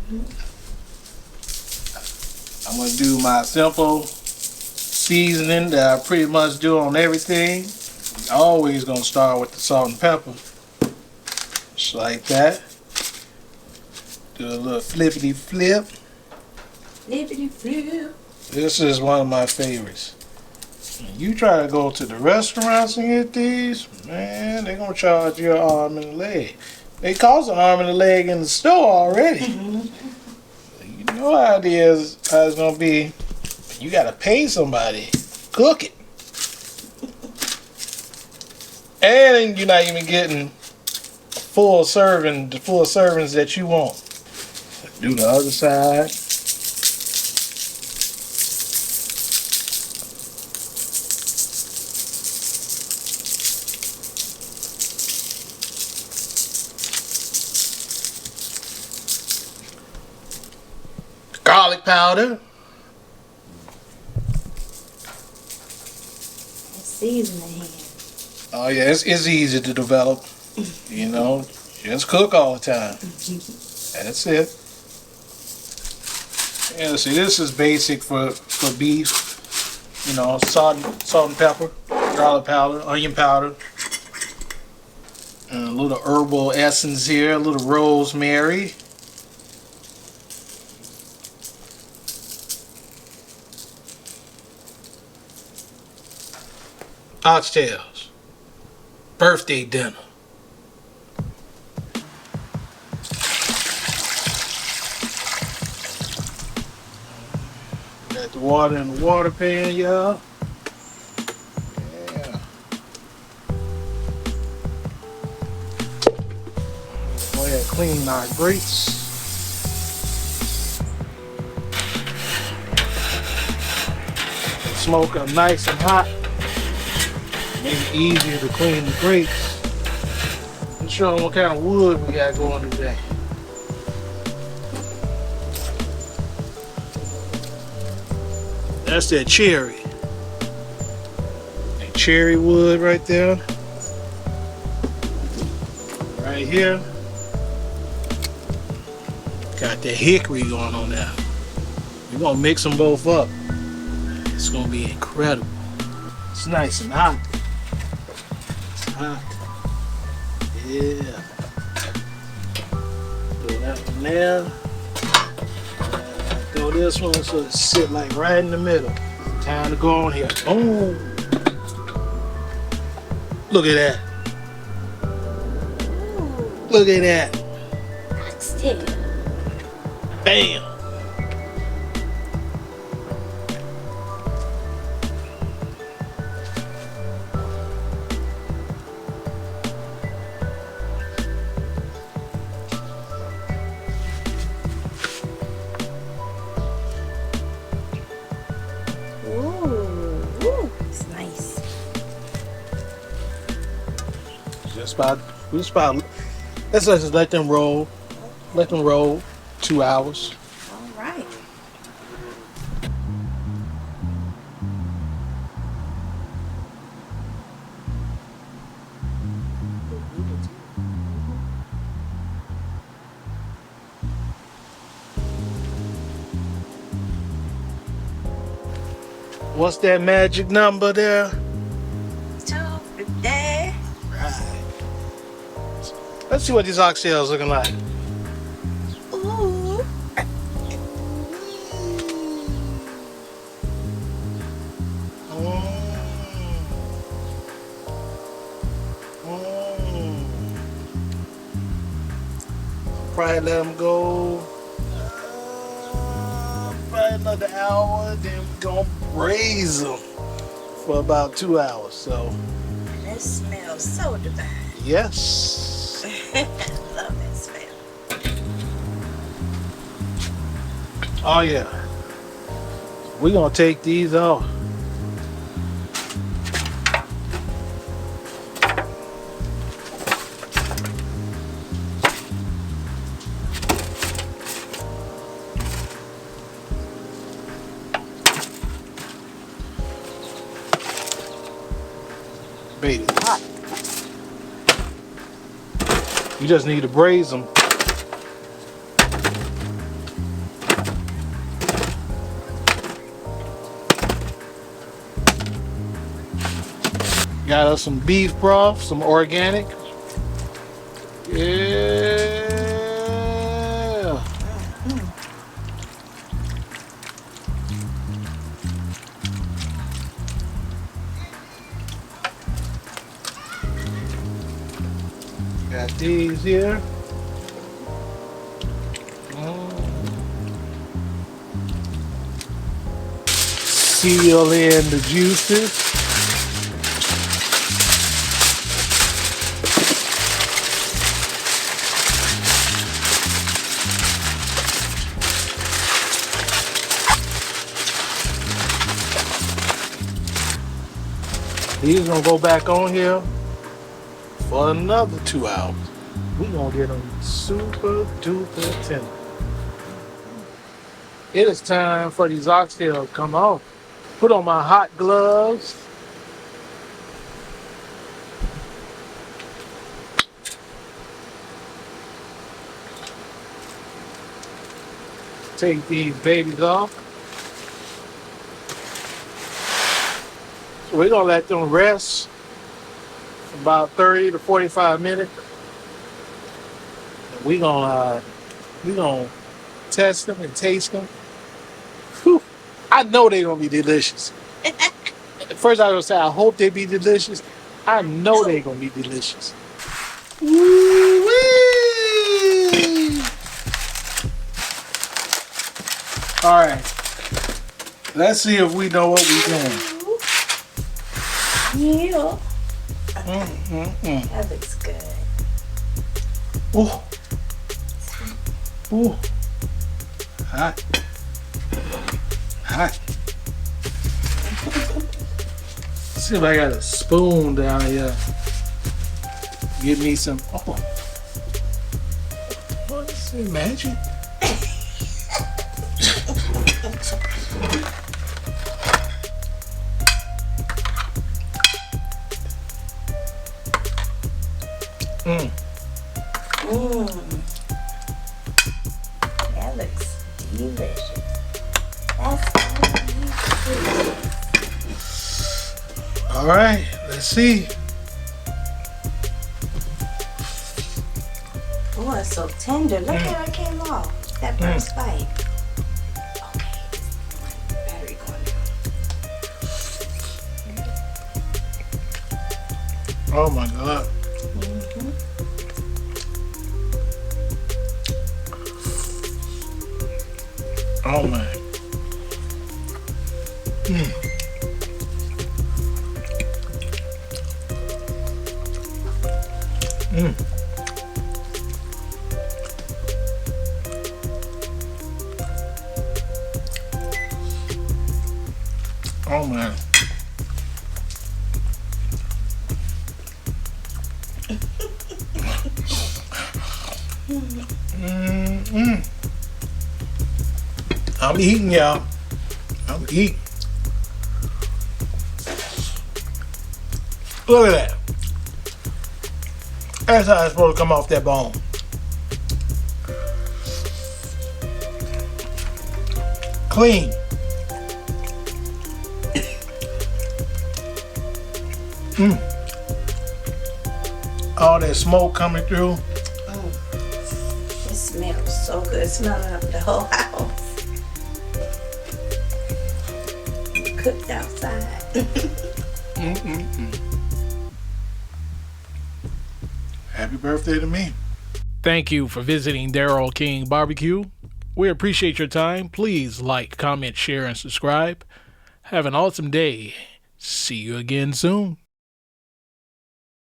I'm gonna do my simple seasoning that I pretty much do on everything. Always gonna start with the salt and pepper. Just like that. Do a little flippity flip. Flippity flip. This is one of my favorites. You try to go to the restaurants and get these, man, they're gonna charge you an arm and a leg. They cost an arm and a leg in the store already. You know how it is, how it's gonna be. You gotta pay somebody, cook it. And you're not even getting full serving, the full servings that you want. Do the other side. Garlic powder. Seasoning here. Oh yeah, it's easy to develop. You know, just cook all the time. That's it. Yeah, see, this is basic for beef. You know, salt and pepper, garlic powder, onion powder, and a little herbal essence here, a little rosemary. Oxtails, birthday dinner. Got the water in the water pan, y'all. Yeah. Go ahead and clean our grates. Smoke them nice and hot. Make it easier to clean the grates. I'm showing what kind of wood we got going today. That's that cherry. That cherry wood right there. Right here. Got that hickory going on there. We're gonna mix them both up. It's gonna be incredible. It's nice and hot. Hot. Yeah. Throw that one there. Throw this one so it sit like right in the middle. Time to go on here. Boom. Look at that. Look at that. Oxtail. Bam. Let's just let them roll. Let them roll 2 hours. All right. What's that magic number there? 250. Right. Let's see what these oxtails looking like. Ooh. Probably let them go probably another hour, then we're gonna braise them for about 2 hours. So And it smells so divine. yes. Love that smell. Oh yeah. We're gonna take these off. Bait is hot. You just need to braise them. Got us some beef broth, some organic. Yeah. Got these here. Seal in the juices. These gonna go back on here for another 2 hours. We gonna get them super duper tender. It is time for these oxtails to come off. Put on my hot gloves. Take these babies off. So we're gonna let them rest for about 30 to 45 minutes. And we gonna test them and taste them. Whew. I know they're gonna be delicious. First I was gonna say I hope they be delicious. I know they're gonna be delicious. Woo-wee! All right, let's see if we know what we're doing. Yeah. That looks good. Oh, oh, hot, hot. See if I got a spoon down here. Give me some. Oh, what's this magic? That looks delicious. That's delicious. All right, let's see. Oh, it's so tender. Look how it came off. That first bite. Okay, battery going down. Oh my God. Oh man. Oh man. I'm eating, y'all. I'm eating. Look at that. That's how it's supposed to come off that bone. Clean. All that smoke coming through. It smells so good. It's smelling up the whole house. Cooked outside. Happy birthday to me. Thank you for visiting Darryl King Barbecue. We appreciate your time. Please like, comment, share, and subscribe. Have an awesome day. See you again soon.